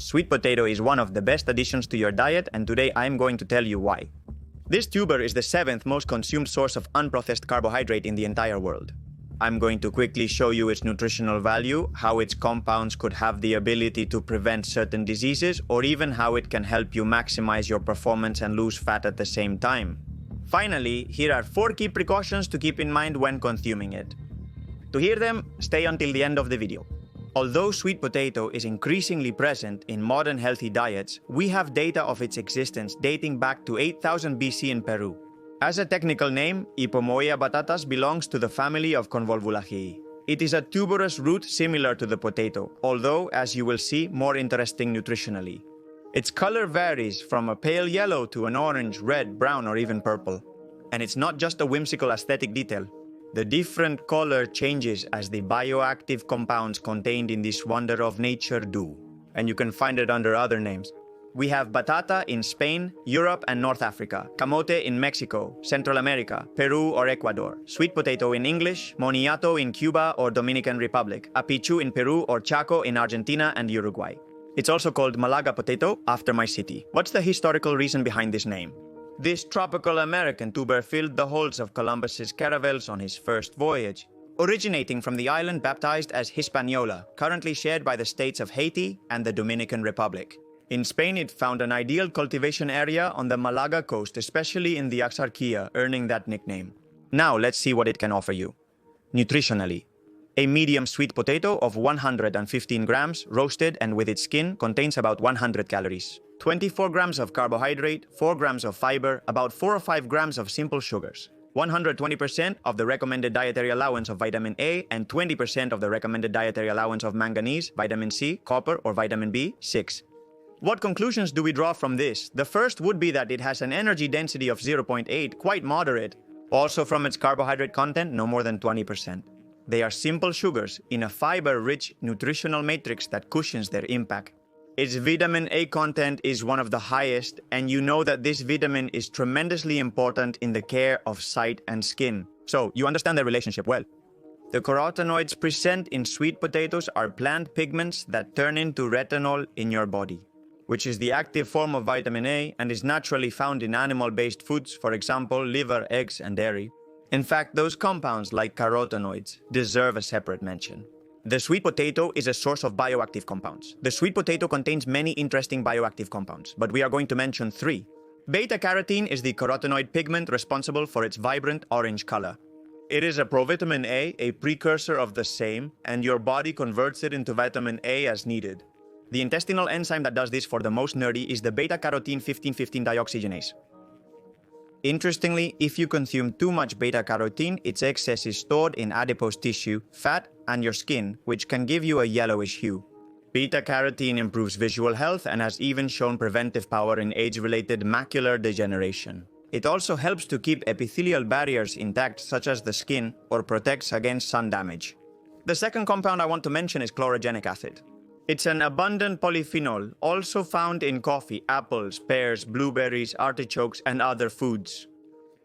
Sweet potato is one of the best additions to your diet, and today I'm going to tell you why. This tuber is the 7th most consumed source of unprocessed carbohydrate in the entire world. I'm going to quickly show you its nutritional value, how its compounds could have the ability to prevent certain diseases, or even how it can help you maximize your performance and lose fat at the same time. Finally, here are 4 key precautions to keep in mind when consuming it. To hear them, stay until the end of the video. Although sweet potato is increasingly present in modern healthy diets, we have data of its existence dating back to 8000 BC in Peru. As a technical name, Ipomoea batatas belongs to the family of Convolvulaceae. It is a tuberous root similar to the potato, although, as you will see, more interesting nutritionally. Its color varies from a pale yellow to an orange, red, brown, or even purple. And it's not just a whimsical aesthetic detail. The different color changes as the bioactive compounds contained in this wonder of nature do, and you can find it under other names. We have batata in Spain, Europe, and North Africa, camote in Mexico, Central America, Peru, or Ecuador, sweet potato in English, moniato in Cuba or Dominican Republic, apichu in Peru, or chaco in Argentina and Uruguay. It's also called Malaga potato, after my city. What's the historical reason behind this name? This tropical American tuber filled the holds of Columbus's caravels on his first voyage, originating from the island baptized as Hispaniola, currently shared by the states of Haiti and the Dominican Republic. In Spain, it found an ideal cultivation area on the Malaga coast, especially in the Axarquía, earning that nickname. Now, let's see what it can offer you. Nutritionally, a medium sweet potato of 115 grams, roasted and with its skin, contains about 100 calories. 24 grams of carbohydrate, 4 grams of fiber, about 4 or 5 grams of simple sugars, 120% of the recommended dietary allowance of vitamin A, and 20% of the recommended dietary allowance of manganese, vitamin C, copper, or vitamin B6. What conclusions do we draw from this? The first would be that it has an energy density of 0.8, quite moderate. Also from its carbohydrate content, no more than 20%. They are simple sugars in a fiber-rich nutritional matrix that cushions their impact. Its vitamin A content is one of the highest, and you know that this vitamin is tremendously important in the care of sight and skin. So, you understand the relationship well. The carotenoids present in sweet potatoes are plant pigments that turn into retinol in your body, which is the active form of vitamin A and is naturally found in animal-based foods, for example, liver, eggs, and dairy. In fact, those compounds, like carotenoids, deserve a separate mention. The sweet potato is a source of bioactive compounds. The sweet potato contains many interesting bioactive compounds, but we are going to mention 3. Beta-carotene is the carotenoid pigment responsible for its vibrant orange color. It is a provitamin A precursor of the same, and your body converts it into vitamin A as needed. The intestinal enzyme that does this for the most nerdy is the beta-carotene 15,15 dioxygenase. Interestingly, if you consume too much beta-carotene, its excess is stored in adipose tissue, fat, and your skin, which can give you a yellowish hue. Beta-carotene improves visual health and has even shown preventive power in age-related macular degeneration. It also helps to keep epithelial barriers intact, such as the skin, or protects against sun damage. The second compound I want to mention is chlorogenic acid. It's an abundant polyphenol, also found in coffee, apples, pears, blueberries, artichokes, and other foods.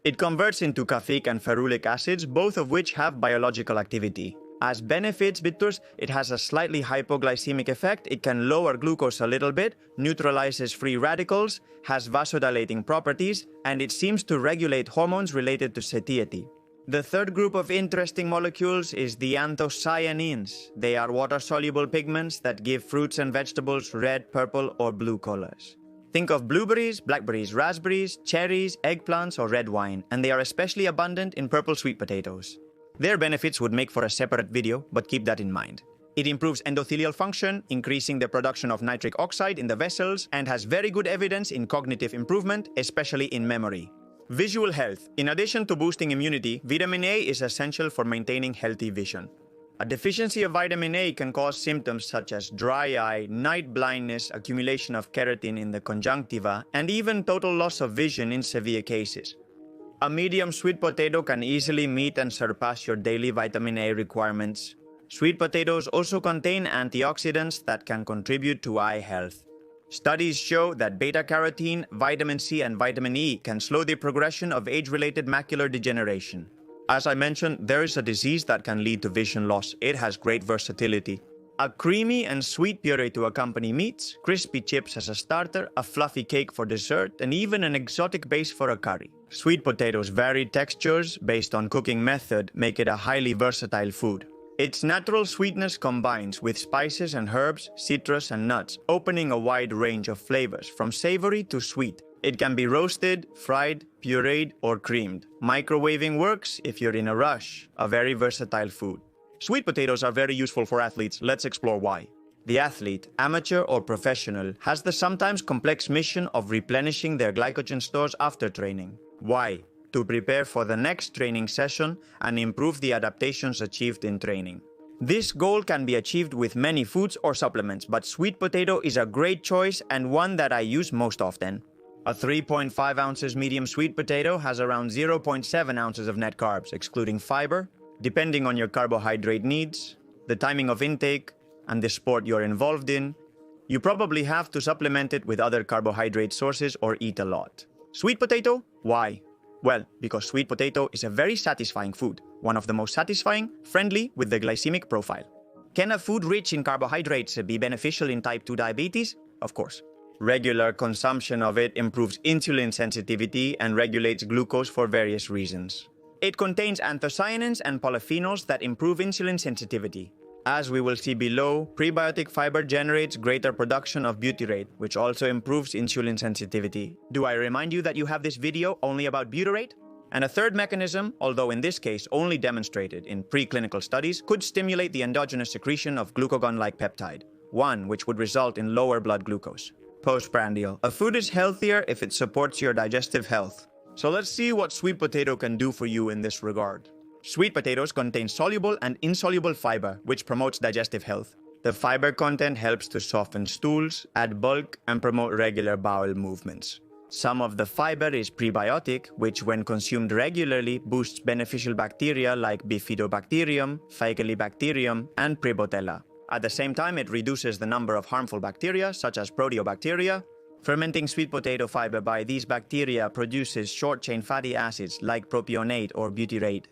It converts into caffeic and ferulic acids, both of which have biological activity. As benefits, bitters, it has a slightly hypoglycemic effect, it can lower glucose a little bit, neutralizes free radicals, has vasodilating properties, and it seems to regulate hormones related to satiety. The third group of interesting molecules is the anthocyanins. They are water-soluble pigments that give fruits and vegetables red, purple, or blue colors. Think of blueberries, blackberries, raspberries, cherries, eggplants, or red wine, and they are especially abundant in purple sweet potatoes. Their benefits would make for a separate video, but keep that in mind. It improves endothelial function, increasing the production of nitric oxide in the vessels, and has very good evidence in cognitive improvement, especially in memory. Visual health. In addition to boosting immunity, vitamin A is essential for maintaining healthy vision. A deficiency of vitamin A can cause symptoms such as dry eye, night blindness, accumulation of keratin in the conjunctiva, and even total loss of vision in severe cases. A medium sweet potato can easily meet and surpass your daily vitamin A requirements. Sweet potatoes also contain antioxidants that can contribute to eye health. Studies show that beta-carotene, vitamin C, and vitamin E can slow the progression of age-related macular degeneration. As I mentioned, there is a disease that can lead to vision loss. It has great versatility. A creamy and sweet puree to accompany meats, crispy chips as a starter, a fluffy cake for dessert, and even an exotic base for a curry. Sweet potatoes' varied textures based on cooking method make it a highly versatile food. Its natural sweetness combines with spices and herbs, citrus and nuts, opening a wide range of flavors from savory to sweet. It can be roasted, fried, pureed, or creamed. Microwaving works if you're in a rush. A very versatile food. Sweet potatoes are very useful for athletes. Let's explore why. The athlete, amateur or professional, has the sometimes complex mission of replenishing their glycogen stores after training. Why? To prepare for the next training session and improve the adaptations achieved in training. This goal can be achieved with many foods or supplements, but sweet potato is a great choice and one that I use most often. A 3.5 ounces medium sweet potato has around 0.7 ounces of net carbs, excluding fiber, depending on your carbohydrate needs, the timing of intake, and the sport you're involved in. You probably have to supplement it with other carbohydrate sources or eat a lot. Sweet potato? Why? Well, because sweet potato is a very satisfying food, one of the most satisfying, friendly with the glycemic profile. Can a food rich in carbohydrates be beneficial in type 2 diabetes? Of course. Regular consumption of it improves insulin sensitivity and regulates glucose for various reasons. It contains anthocyanins and polyphenols that improve insulin sensitivity. As we will see below, prebiotic fiber generates greater production of butyrate, which also improves insulin sensitivity. Do I remind you that you have this video only about butyrate? And a third mechanism, although in this case only demonstrated in preclinical studies, could stimulate the endogenous secretion of glucagon-like peptide, one which would result in lower blood glucose. Postprandial. A food is healthier if it supports your digestive health. So let's see what sweet potato can do for you in this regard. Sweet potatoes contain soluble and insoluble fiber, which promotes digestive health. The fiber content helps to soften stools, add bulk, and promote regular bowel movements. Some of the fiber is prebiotic, which when consumed regularly boosts beneficial bacteria like Bifidobacterium, Faecalibacterium, and Prevotella. At the same time, it reduces the number of harmful bacteria, such as Proteobacteria. Fermenting sweet potato fiber by these bacteria produces short-chain fatty acids like propionate or butyrate.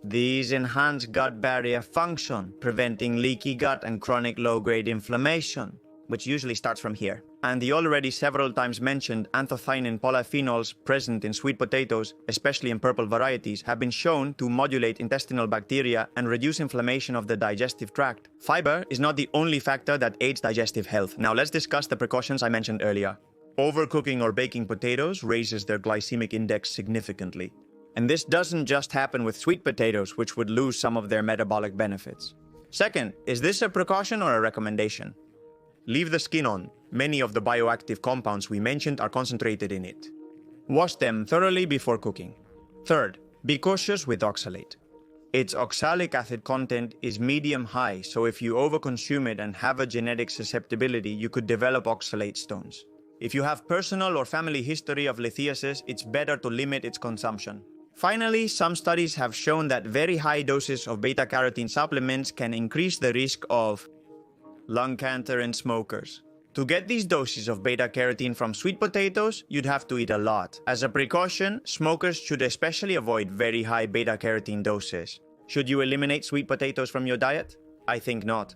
These enhance gut barrier function, preventing leaky gut and chronic low-grade inflammation, which usually starts from here. And the already several times mentioned anthocyanin polyphenols present in sweet potatoes, especially in purple varieties, have been shown to modulate intestinal bacteria and reduce inflammation of the digestive tract. Fiber is not the only factor that aids digestive health. Now let's discuss the precautions I mentioned earlier. Overcooking or baking potatoes raises their glycemic index significantly. And this doesn't just happen with sweet potatoes, which would lose some of their metabolic benefits. Second, is this a precaution or a recommendation? Leave the skin on. Many of the bioactive compounds we mentioned are concentrated in it. Wash them thoroughly before cooking. Third, be cautious with oxalate. Its oxalic acid content is medium-high, so if you overconsume it and have a genetic susceptibility, you could develop oxalate stones. If you have personal or family history of lithiasis, it's better to limit its consumption. Finally, some studies have shown that very high doses of beta-carotene supplements can increase the risk of lung cancer in smokers. To get these doses of beta-carotene from sweet potatoes, you'd have to eat a lot. As a precaution, smokers should especially avoid very high beta-carotene doses. Should you eliminate sweet potatoes from your diet? I think not.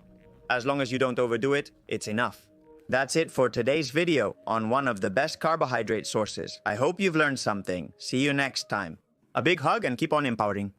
As long as you don't overdo it, it's enough. That's it for today's video on one of the best carbohydrate sources. I hope you've learned something. See you next time. A big hug and keep on empowering.